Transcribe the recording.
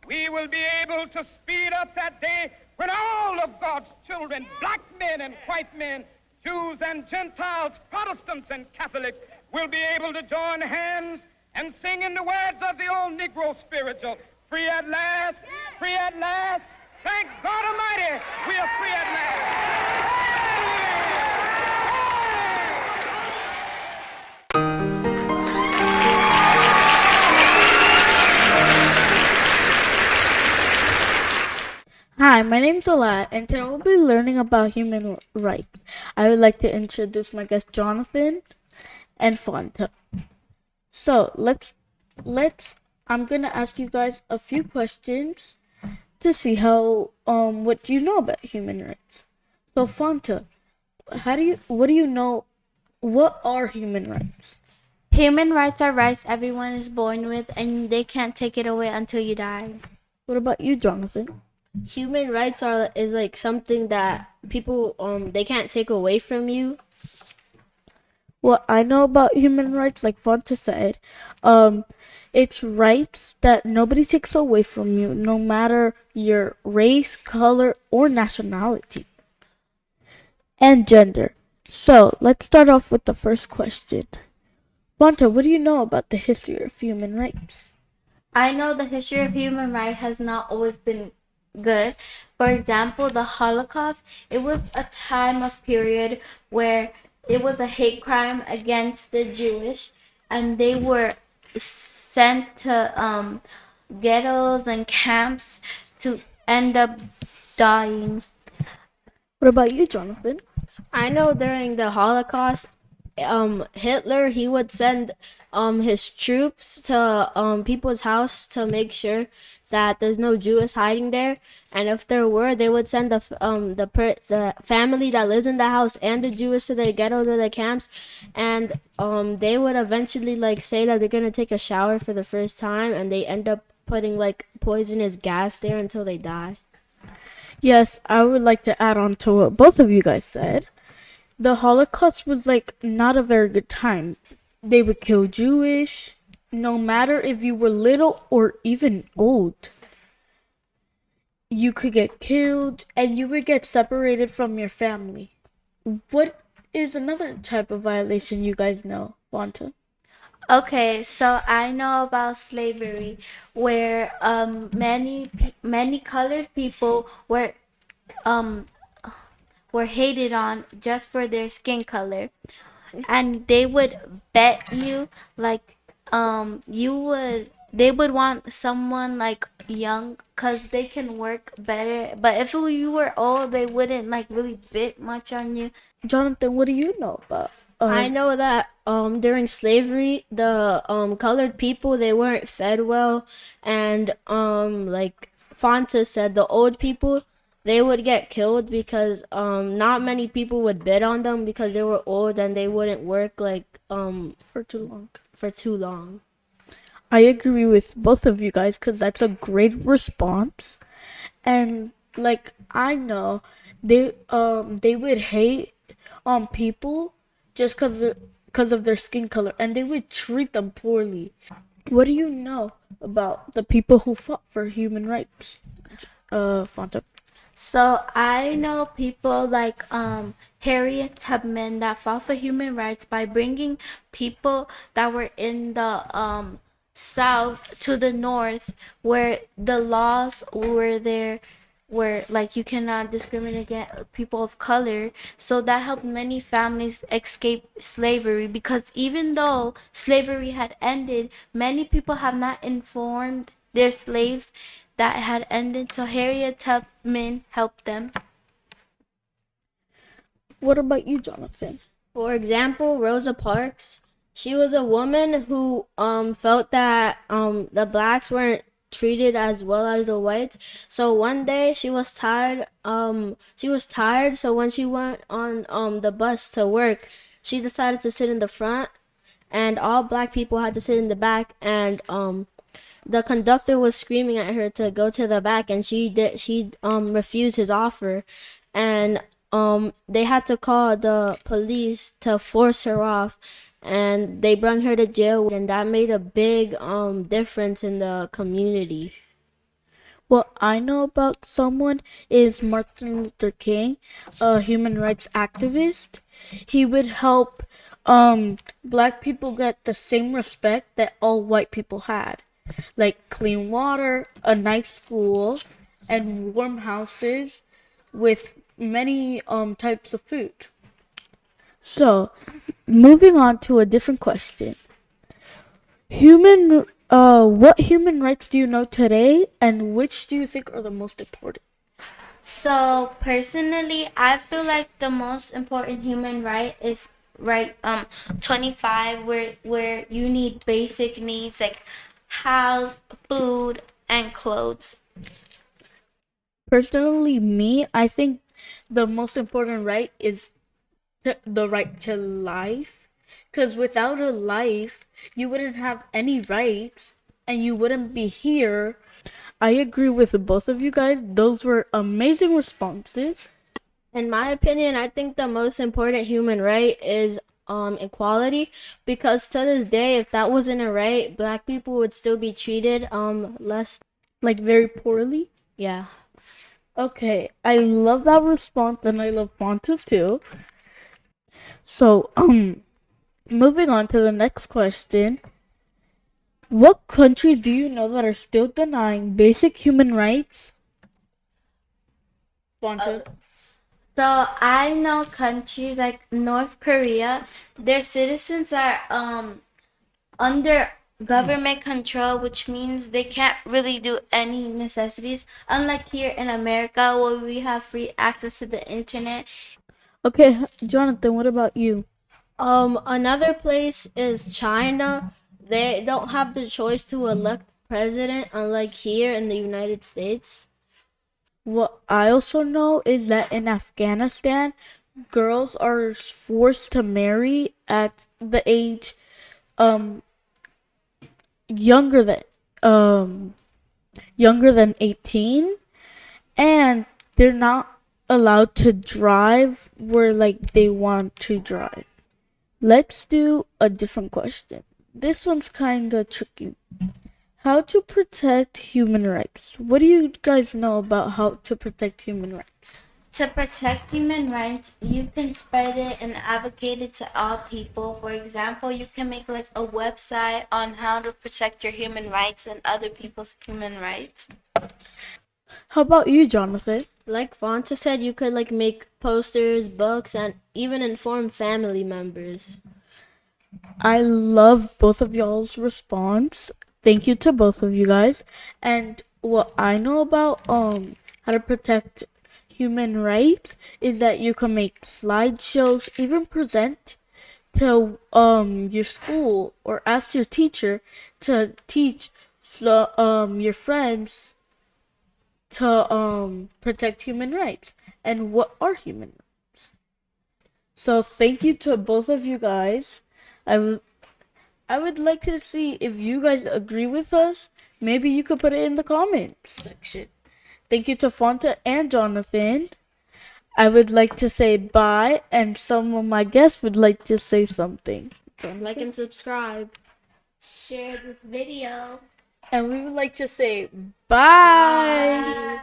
we will be able to speed up that day when all of God's children, black men and white men, Jews and Gentiles, Protestants and Catholics, will be able to join hands and sing in the words of the old Negro spiritual, free at last, free at last. Thank God Almighty, we are free at last. Hi, my name's Ola, and today we'll be learning about human rights. I would like to introduce my guests Jonathan and Fonta. So I'm gonna ask you guys a few questions to see how what you know about human rights. So Fonta, what do you know? What are human rights? Human rights are rights everyone is born with, and they can't take it away until you die. What about you, Jonathan? Human rights is like something that people they can't take away from you. What I know about human rights, like Fonta said, it's rights that nobody takes away from you, no matter your race, color, or nationality, and gender. So let's start off with the first question. Fonta, what do you know about the history of human rights? I know the history of human rights has not always been good. For example, the Holocaust, it was a time of period where it was a hate crime against the Jewish, and they were sent to ghettos and camps to end up dying. What about you, Jonathan? I know during the Holocaust, Hitler, he would send his troops to people's house to make sure that there's no Jews hiding there, and if there were, they would send the family that lives in the house and the Jews to the ghetto, to the camps, and they would eventually like say that they're gonna take a shower for the first time, and they end up putting like poisonous gas there until they die. Yes, I would like to add on to what both of you guys said. The Holocaust was like not a very good time. They would kill Jewish, no matter if you were little or even old. You could get killed and you would get separated from your family. What is another type of violation you guys know, Wanta? Okay, so I know about slavery, where many colored people um were hated on just for their skin color, and they would bet you like they would want someone like young because they can work better, but if you were old they wouldn't like really bet much on you. Jonathan, what do you know about? I know that during slavery, the colored people, they weren't fed well, and like Fonta said, the old people, they would get killed because not many people would bid on them because they were old and they wouldn't work like for too long. For too long. I agree with both of you guys because that's a great response, and like I know they would hate on people just because of their skin color, and they would treat them poorly. What do you know about the people who fought for human rights, Fonta? So I know people like Harriet Tubman that fought for human rights by bringing people that were in the south to the north, where the laws were there, where like you cannot discriminate against people of color. So that helped many families escape slavery, because even though slavery had ended, many people have not informed their slaves that had ended, so Harriet Tubman helped them. What about you, Jonathan? For example, Rosa Parks, she was a woman who felt that the blacks weren't treated as well as the whites. So one day she was tired. So when she went on the bus to work, she decided to sit in the front, and all black people had to sit in the back, and the conductor was screaming at her to go to the back, and she refused his offer, and they had to call the police to force her off, and they brought her to jail, and that made a big difference in the community. What I know about someone is Martin Luther King, a human rights activist. He would help black people get the same respect that all white people had, like clean water, a nice school, and warm houses with many types of food. So, moving on to a different question. What human rights do you know today, and which do you think are the most important? So personally, I feel like the most important human right is right 25, where you need basic needs like house, food, and clothes. Personally, me, I think the most important right is the right to life. Because without a life, you wouldn't have any rights and you wouldn't be here. I agree with both of you guys. Those were amazing responses. In my opinion, I think the most important human right is equality, because to this day, if that wasn't a right, black people would still be treated less. Like, very poorly. Yeah. Okay, I love that response and I love Fonta's too. So, moving on to the next question. What countries do you know that are still denying basic human rights? Fonta. So I know countries like North Korea, their citizens are under government control, which means they can't really do any necessities. Unlike here in America, where we have free access to the internet. Okay, Jonathan, what about you? Another place is China. They don't have the choice to elect president, unlike here in the United States. What I also know is that in Afghanistan, girls are forced to marry at the age younger than um younger than 18, and they're not allowed to drive where like they want to drive. Let's do a different question. This one's kind of tricky. How to protect human rights? What do you guys know about how to protect human rights? To protect human rights, you can spread it and advocate it to all people. For example, you can make like a website on how to protect your human rights and other people's human rights. How about you, Jonathan? Like Fonta said, you could like make posters, books, and even inform family members. I love both of y'all's response. Thank you to both of you guys. And what I know about how to protect human rights is that you can make slideshows, even present to your school or ask your teacher to teach your friends to protect human rights and what are human rights. So thank you to both of you guys. I would like to see if you guys agree with us. Maybe you could put it in the comments section. Thank you to Fonta and Jonathan. I would like to say bye, and some of my guests would like to say something. Like and subscribe. Share this video. And we would like to say bye. Bye.